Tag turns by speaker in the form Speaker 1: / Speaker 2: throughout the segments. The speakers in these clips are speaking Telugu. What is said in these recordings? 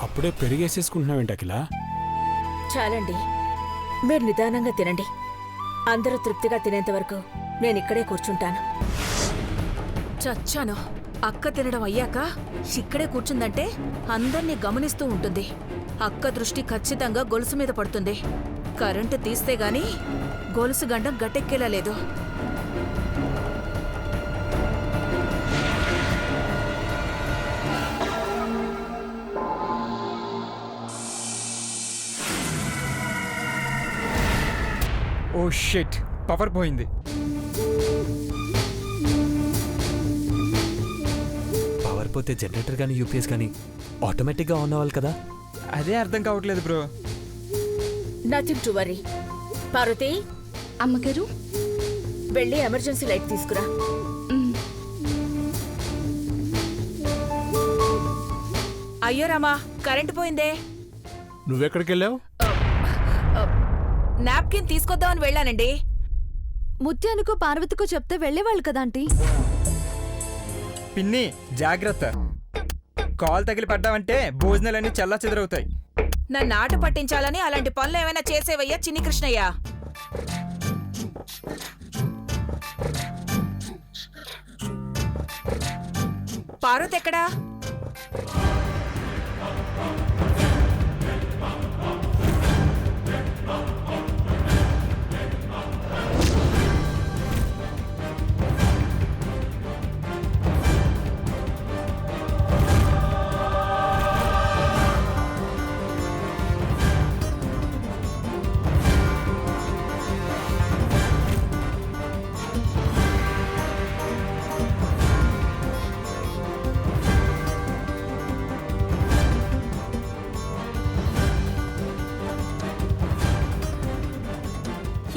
Speaker 1: అప్పుడే పెరిగేసేసుకుంటున్నావేంటి అఖిల?
Speaker 2: చాలండి, మీరు నిదానంగా తినండి. అందరూ తృప్తిగా తినేంత వరకు నేనిక్కడే కూర్చుంటాను.
Speaker 3: చచ్చాను. అక్క తినడం అయ్యాక ఇక్కడే కూర్చుందంటే అందర్నీ గమనిస్తూ ఉంటుంది. అక్క దృష్టి ఖచ్చితంగా గొలుసు మీద పడుతుంది. కరెంటు తీస్తే గాని గొలుసు గండం గట్టెక్కేలా లేదు.
Speaker 4: ఓ షిట్, పవర్ పోయింది.
Speaker 5: పవర్ పోతే జనరేటర్ కానీ యూపీఎస్ కానీ ఆటోమేటిక్గా ఆన్ అవ్వాలి కదా.
Speaker 4: అదే అర్థం కావట్లేదు bro.
Speaker 2: Nothing to worry. Parvathi,
Speaker 6: అమ్మగారు,
Speaker 2: వెళ్ళి ఎమర్జెన్సీ లైట్ తీసుకురా.
Speaker 3: అయ్యో రామా, కరెంటు పోయిందే.
Speaker 1: నువ్వెక్కడికి వెళ్ళావు?
Speaker 3: నాప్కిన్ తీసుకొద్దామని వెళ్ళానండి.
Speaker 6: ముత్యానికో పార్వతికో చెప్తే వెళ్ళేవాళ్ళు కదా ఆంటీ.
Speaker 4: పిన్ని జాగ్రత్త, కాల్ తగిలి పడ్డావంటే భోజనాలన్నీ చల్లా చెదరవుతాయి.
Speaker 3: నన్ను ఆట పట్టించాలని అలాంటి పనులు ఏమైనా చేసేవయ్యా చిన్ని కృష్ణయ్య? పార్వతి ఎక్కడా?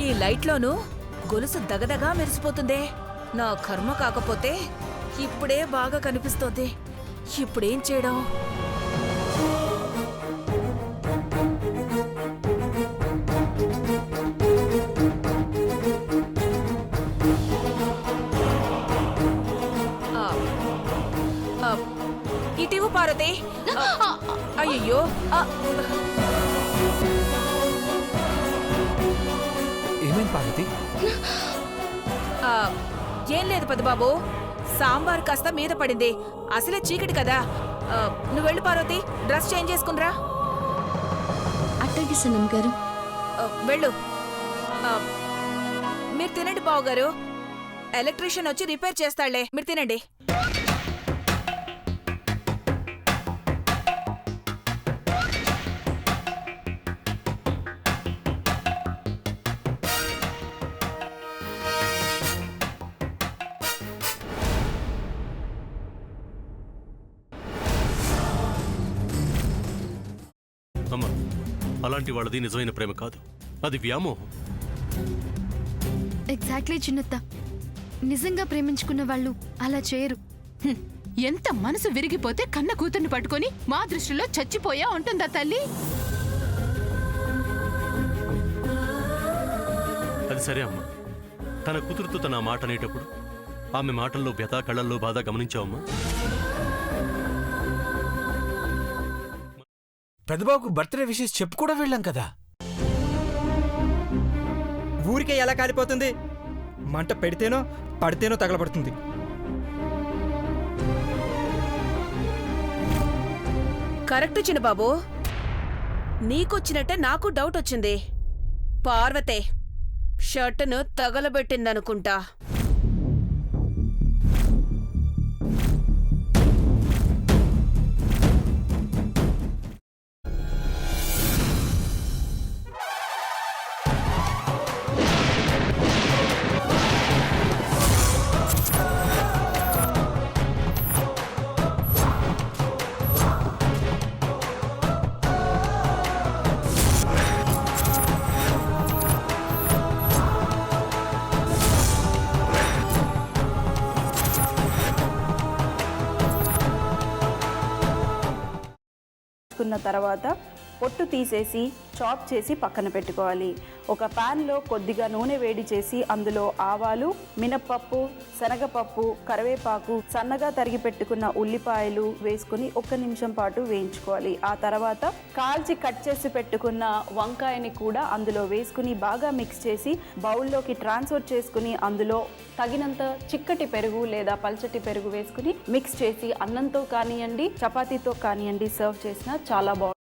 Speaker 3: ఈ లైట్లోనూ గొలుసు దగదగా మెరిసిపోతుందే. నా కర్మ కాకపోతే ఇప్పుడే బాగా కనిపిస్తోంది. ఇప్పుడేం చేయడం? ఇటీవు పార్వతి. అయ్యో,
Speaker 5: ఏమైంది పార్వతి?
Speaker 3: ఏం లేదు పెద్దబాబు, సాంబార్ కాస్త మీద పడింది. అసలే చీకటి కదా. నువ్వు వెళ్ళు పార్వతి, డ్రెస్ చేంజ్ చేసుకునిరా.
Speaker 6: అట్టకి సనం గారు,
Speaker 3: వెళ్ళు. మీరు తినండి బావగారు, ఎలక్ట్రీషియన్ వచ్చి రిపేర్ చేస్తాడులే. మీరు తినండి.
Speaker 7: అమ్మా, అలాంటి వాళ్ళది నిజమైన ప్రేమ కాదు, అది వ్యామోహం.
Speaker 6: ఎగ్జాక్ట్లీ చిన్నత్త. నిజంగా ప్రేమించుకున్న వాళ్ళు అలా చేయరు.
Speaker 8: ఎంత మనసు విరిగిపోతే కన్న కూతుర్ని పట్టుకొని మా దృష్టిలో చచ్చిపోయా ఉంటుందా తల్లి?
Speaker 7: అది సరే అమ్మా, తన కూతురుతో తన మాట అనేటప్పుడు ఆమె మాటల్లో వ్యథ, కళ్ళల్లో బాధ గమనించావమ్మా?
Speaker 5: పెద్దబాబుకు బర్త్డే విషెస్ చెప్పు కూడా వెళ్ళాం కదా.
Speaker 4: ఊరికే ఎలా కాలిపోతుంది? మంట పెడితేనో పడితేనో తగలబడుతుంది.
Speaker 3: కరెక్ట్ చిన్నబాబు, నీకొచ్చినట్టే నాకు డౌట్ వచ్చింది. పార్వతే షర్టును తగలబెట్టిందనుకుంటా.
Speaker 9: తర్వాత పొట్టు తీసేసి చాప్ చేసి పక్కన పెట్టుకోవాలి. ఒక ప్యాన్లో కొద్దిగా నూనె వేడి చేసి అందులో ఆవాలు, మినప్పప్పు, శనగపప్పు, కరివేపాకు, సన్నగా తరిగి పెట్టుకున్న ఉల్లిపాయలు వేసుకుని 1 నిమిషం పాటు వేయించుకోవాలి. ఆ తర్వాత కాల్చి కట్ చేసి పెట్టుకున్న వంకాయని కూడా అందులో వేసుకుని బాగా మిక్స్ చేసి బౌల్లోకి ట్రాన్స్ఫర్ చేసుకుని అందులో తగినంత చిక్కటి పెరుగు లేదా పల్చటి పెరుగు వేసుకుని మిక్స్ చేసి అన్నంతో కానివ్వండి, చపాతీతో కానివ్వండి సర్వ్ చేసినా చాలా బాగుంటుంది.